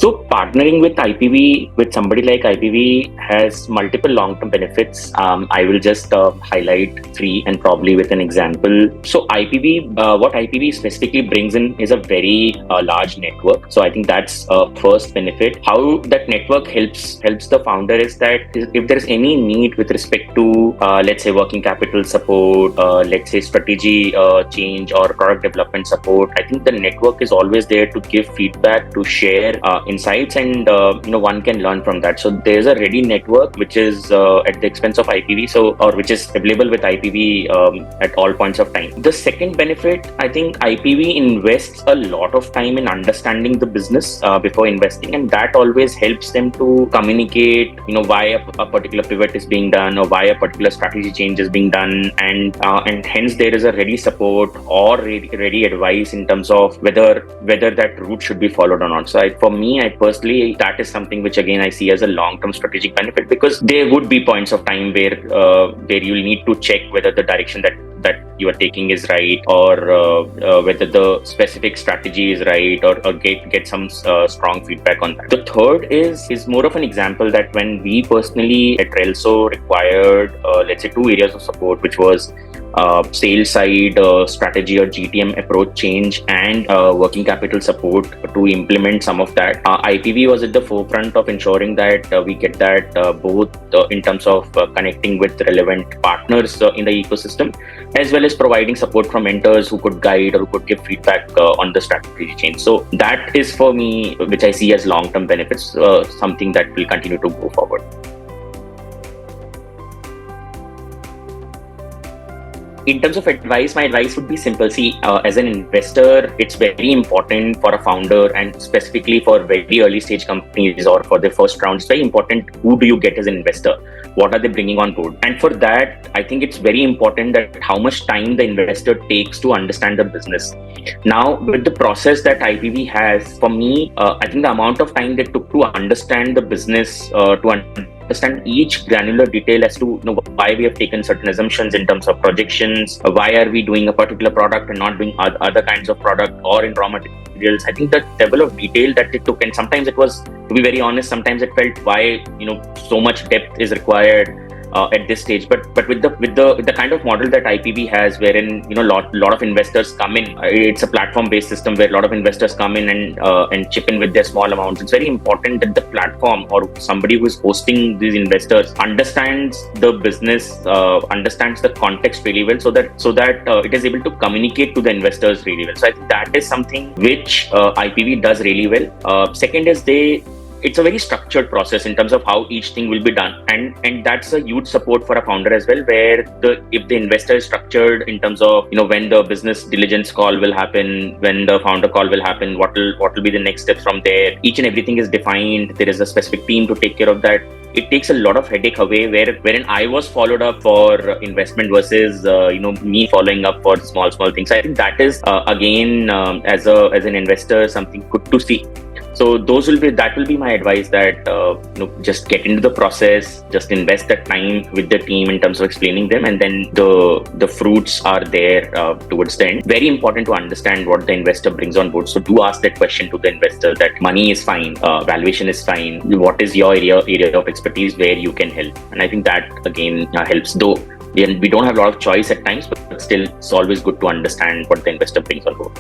So partnering with IPV, with somebody like IPV, has multiple long-term benefits. I will just highlight three and probably with an example. So IPV, what IPV specifically brings in is a very large network. So I think that's first benefit. How that network helps the founder is that if there is any need with respect to let's say working capital support, let's say strategy change or product development support, I think the network is always there to give feedback, to share insights, and one can learn from that. So there's a ready network which is at the expense of IPV, or which is available with IPV at all points of time. The second benefit, I think IPV invests a lot of time in understanding the business before investing, and that always helps them to communicate why a particular pivot is being done or why a particular strategy change is being done, and hence there is a ready support or ready advice in terms of whether that route should be followed or not. So for me, I personally, that is something which again I see as a long-term strategic benefit, because there would be points of time where you'll need to check whether the direction that you are taking is right, or whether the specific strategy is right, or get some strong feedback on that. The third is more of an example that when we personally at Relso required let's say 2 areas of support, which was sales side strategy or GTM approach change, and working capital support to implement some of that. IPV was at the forefront of ensuring that we get that both in terms of connecting with relevant partners in the ecosystem, as well as providing support from mentors who could guide or who could give feedback on the strategy change. So that is for me, which I see as long-term benefits, something that will continue to go forward. In terms of advice, my advice would be simple. See, as an investor, it's very important for a founder, and specifically for very early stage companies or for their first round, it's very important who do you get as an investor? What are they bringing on board? And for that, I think it's very important that how much time the investor takes to understand the business. Now, with the process that IPV has, for me, I think the amount of time they took to understand the business, to understand each granular detail as to why we have taken certain assumptions in terms of projections, why are we doing a particular product and not doing other kinds of product, or in raw materials. I think the level of detail that it took, and sometimes it was, to be very honest, sometimes it felt why so much depth is required at this stage. But with the kind of model that IPV has, wherein lot of investors come in, it's a platform-based system where a lot of investors come in and chip in with their small amounts. It's very important that the platform or somebody who is hosting these investors understands the business, understands the context really well, so that it is able to communicate to the investors really well. So I think that is something which IPV does really well. Second is it's a very structured process in terms of how each thing will be done, and that's a huge support for a founder as well, where if the investor is structured in terms of when the business diligence call will happen, when the founder call will happen, what will be the next steps from there, each and everything is defined, there is a specific team to take care of that. It takes a lot of headache away, wherein I was followed up for investment versus me following up for small things. I think that is again as an investor something good to see. So that will be my advice, that just get into the process, just invest that time with the team in terms of explaining them, and then the fruits are there towards the end. Very important to understand what the investor brings on board. So do ask that question to the investor, that money is fine, valuation is fine, what is your area of expertise where you can help? And I think that again helps, though we don't have a lot of choice at times, but still it's always good to understand what the investor brings on board.